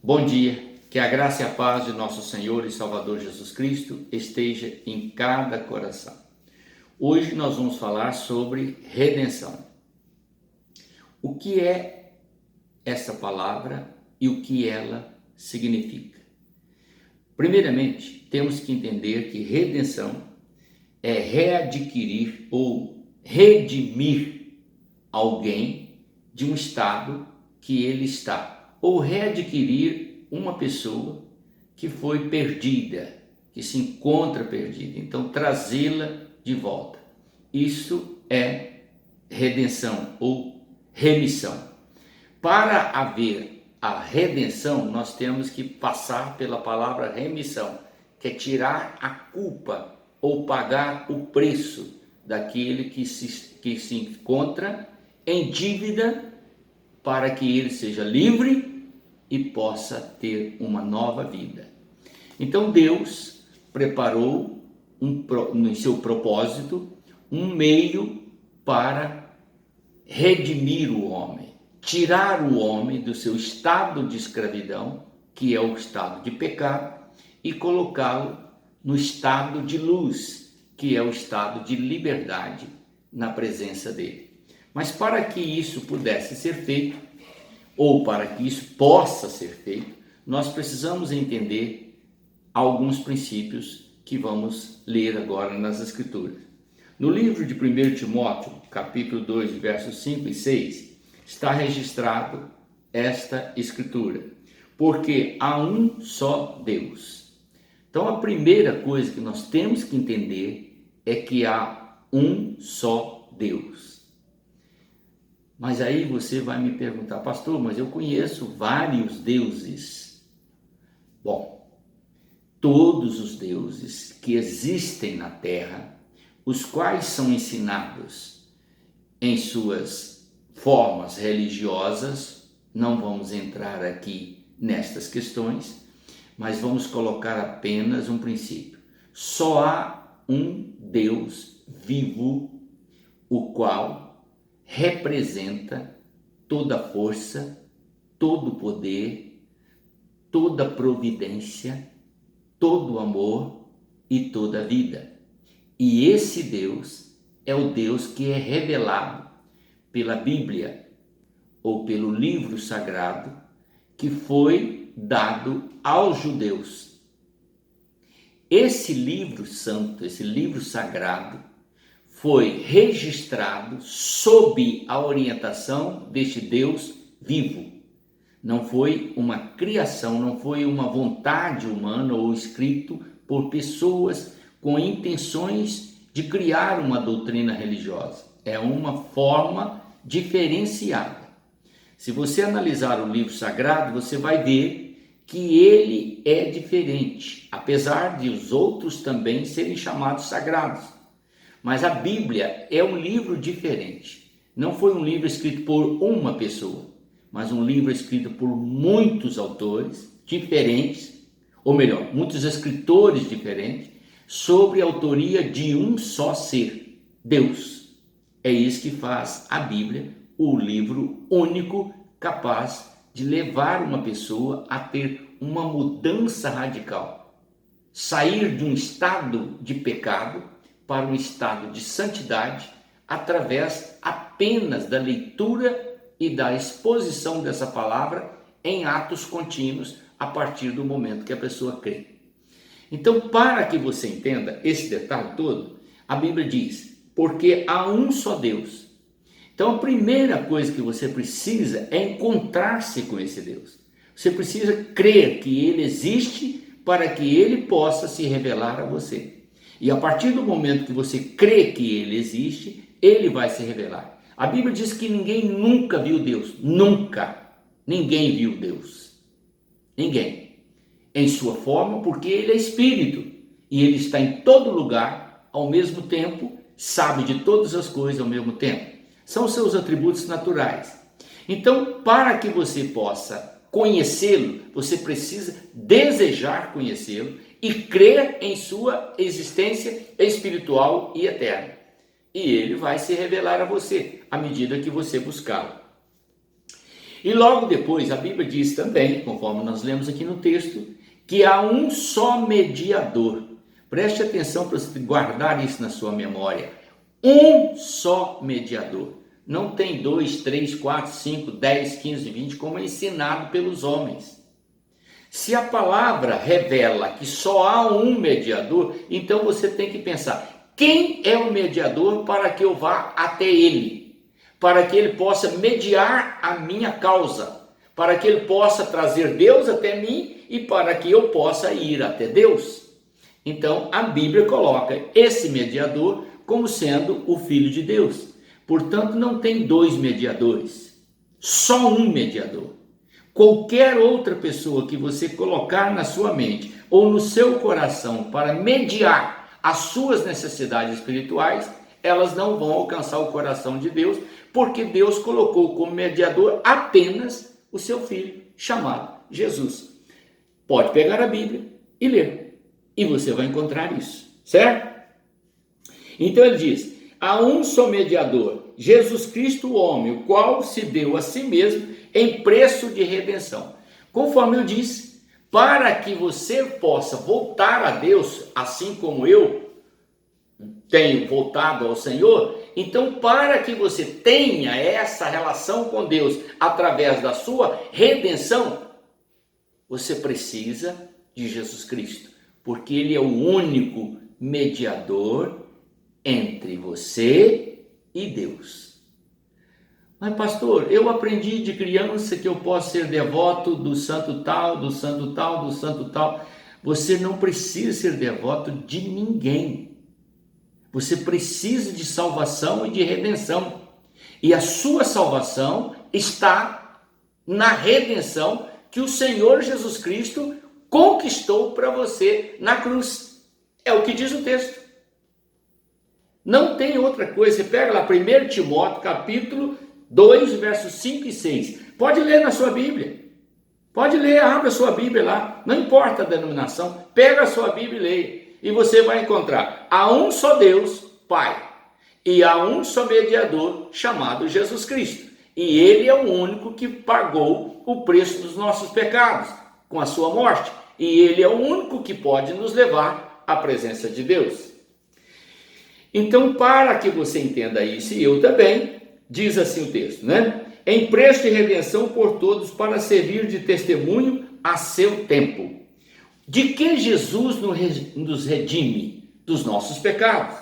Bom dia, que a graça e a paz de nosso Senhor e Salvador Jesus Cristo esteja em cada coração. Hoje nós vamos falar sobre redenção. O que é essa palavra e o que ela significa? Primeiramente, temos que entender que redenção é readquirir ou redimir alguém de um estado que ele está, ou readquirir uma pessoa que foi perdida, que se encontra perdida, então trazê-la de volta. Isso é redenção ou remissão. Para haver a redenção, nós temos que passar pela palavra remissão, que é tirar a culpa ou pagar o preço daquele que se encontra em dívida, para que ele seja livre e possa ter uma nova vida. Então Deus preparou no seu propósito um meio para redimir o homem, tirar o homem do seu estado de escravidão, que é o estado de pecado, e colocá-lo no estado de luz, que é o estado de liberdade na presença dele. Mas para que isso pudesse ser feito, ou para que isso possa ser feito, nós precisamos entender alguns princípios que vamos ler agora nas Escrituras. No livro de 1 Timóteo, capítulo 2, versos 5 e 6, está registrado esta Escritura: porque há um só Deus. Então a primeira coisa que nós temos que entender é que há um só Deus. Mas aí você vai me perguntar: pastor, mas eu conheço vários deuses. Bom, todos os deuses que existem na terra, os quais são ensinados em suas formas religiosas, não vamos entrar aqui nestas questões, mas vamos colocar apenas um princípio. Só há um Deus vivo, o qual representa toda a força, todo o poder, toda a providência, todo o amor e toda a vida. E esse Deus é o Deus que é revelado pela Bíblia ou pelo livro sagrado que foi dado aos judeus. Esse livro santo, esse livro sagrado, foi registrado sob a orientação deste Deus vivo. Não foi uma criação, não foi uma vontade humana ou escrito por pessoas com intenções de criar uma doutrina religiosa. É uma forma diferenciada. Se você analisar o livro sagrado, você vai ver que ele é diferente, apesar de os outros também serem chamados sagrados. Mas a Bíblia é um livro diferente. Não foi um livro escrito por uma pessoa, mas um livro escrito por muitos autores diferentes, ou melhor, muitos escritores diferentes, sobre a autoria de um só ser, Deus. É isso que faz a Bíblia o livro único capaz de levar uma pessoa a ter uma mudança radical. Sair de um estado de pecado para um estado de santidade através apenas da leitura e da exposição dessa palavra em atos contínuos a partir do momento que a pessoa crê. Então, para que você entenda esse detalhe todo, a Bíblia diz: porque há um só Deus. Então, a primeira coisa que você precisa é encontrar-se com esse Deus. Você precisa crer que Ele existe para que Ele possa se revelar a você. E a partir do momento que você crê que Ele existe, Ele vai se revelar. A Bíblia diz que ninguém nunca viu Deus. Nunca. Ninguém viu Deus. Ninguém. Em sua forma, porque Ele é Espírito. E Ele está em todo lugar, ao mesmo tempo, sabe de todas as coisas ao mesmo tempo. São seus atributos naturais. Então, para que você possa conhecê-lo, você precisa desejar conhecê-lo e crer em sua existência espiritual e eterna. E ele vai se revelar a você à medida que você buscá-lo. E logo depois a Bíblia diz também, conforme nós lemos aqui no texto, que há um só mediador. Preste atenção para você guardar isso na sua memória. Um só mediador. Não tem 2, 3, 4, 5, 10, 15, 20, como é ensinado pelos homens. Se a palavra revela que só há um mediador, então você tem que pensar, quem é o mediador para que eu vá até ele? Para que ele possa mediar a minha causa, para que ele possa trazer Deus até mim e para que eu possa ir até Deus. Então a Bíblia coloca esse mediador como sendo o Filho de Deus. Portanto, não tem dois mediadores, só um mediador. Qualquer outra pessoa que você colocar na sua mente ou no seu coração para mediar as suas necessidades espirituais, elas não vão alcançar o coração de Deus, porque Deus colocou como mediador apenas o seu Filho, chamado Jesus. Pode pegar a Bíblia e ler, e você vai encontrar isso, certo? Então ele diz, há um só mediador, Jesus Cristo, o homem, o qual se deu a si mesmo em preço de redenção. Conforme eu disse, para que você possa voltar a Deus, assim como eu tenho voltado ao Senhor, então para que você tenha essa relação com Deus através da sua redenção, você precisa de Jesus Cristo, porque Ele é o único mediador entre você e Deus. Mas pastor, eu aprendi de criança que eu posso ser devoto do santo tal, do santo tal, do santo tal. Você não precisa ser devoto de ninguém. Você precisa de salvação e de redenção. E a sua salvação está na redenção que o Senhor Jesus Cristo conquistou para você na cruz. É o que diz o texto. Não tem outra coisa. Você pega lá 1 Timóteo, capítulo 2, versos 5 e 6. Pode ler na sua Bíblia. Pode ler, abre a sua Bíblia lá. Não importa a denominação. Pega a sua Bíblia e leia. E você vai encontrar. Há um só Deus, Pai. E há um só mediador, chamado Jesus Cristo. E Ele é o único que pagou o preço dos nossos pecados, com a sua morte. E Ele é o único que pode nos levar à presença de Deus. Então, para que você entenda isso, e eu também, diz assim o texto, né? Em preço de redenção por todos, para servir de testemunho a seu tempo. De que Jesus nos redime? Dos nossos pecados.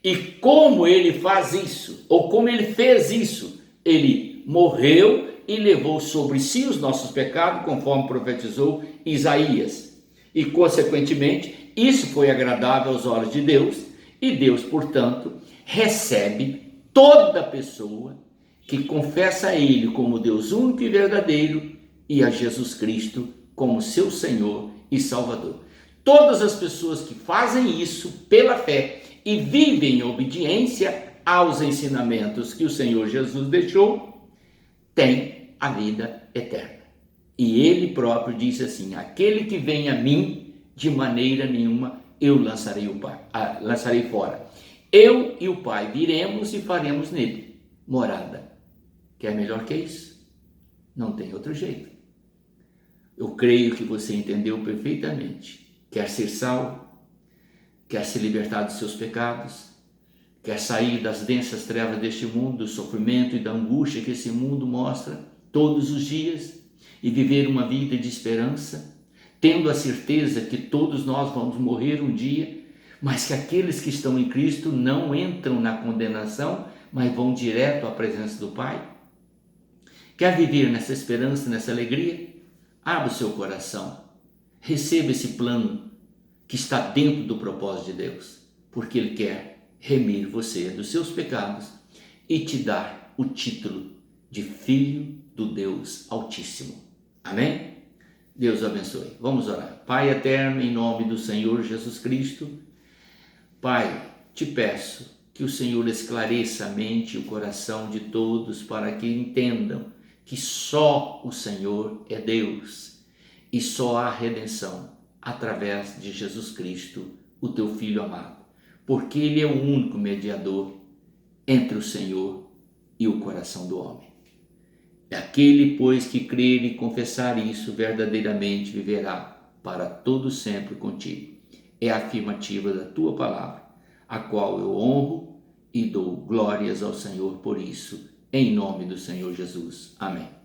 E como Ele faz isso? Ou como Ele fez isso? Ele morreu e levou sobre si os nossos pecados, conforme profetizou Isaías. E, consequentemente, isso foi agradável aos olhos de Deus. E Deus, portanto, recebe toda pessoa que confessa a Ele como Deus único e verdadeiro e a Jesus Cristo como seu Senhor e Salvador. Todas as pessoas que fazem isso pela fé e vivem em obediência aos ensinamentos que o Senhor Jesus deixou, têm a vida eterna. E Ele próprio disse assim, aquele que vem a mim, de maneira nenhuma eu lançarei fora. Eu e o Pai viremos e faremos nele morada. Quer melhor que isso? Não tem outro jeito. Eu creio que você entendeu perfeitamente. Quer ser salvo? Quer se libertar dos seus pecados? Quer sair das densas trevas deste mundo, do sofrimento e da angústia que esse mundo mostra todos os dias e viver uma vida de esperança? Tendo a certeza que todos nós vamos morrer um dia, mas que aqueles que estão em Cristo não entram na condenação, mas vão direto à presença do Pai? Quer viver nessa esperança, nessa alegria? Abra o seu coração, receba esse plano que está dentro do propósito de Deus, porque Ele quer remir você dos seus pecados e te dar o título de Filho do Deus Altíssimo. Amém? Deus abençoe. Vamos orar. Pai eterno, em nome do Senhor Jesus Cristo, Pai, te peço que o Senhor esclareça a mente e o coração de todos para que entendam que só o Senhor é Deus e só há redenção através de Jesus Cristo, o teu Filho amado, porque Ele é o único mediador entre o Senhor e o coração do homem. Aquele, pois, que crer e confessar isso verdadeiramente viverá para todo sempre contigo. É a afirmativa da tua palavra, a qual eu honro e dou glórias ao Senhor por isso, em nome do Senhor Jesus. Amém.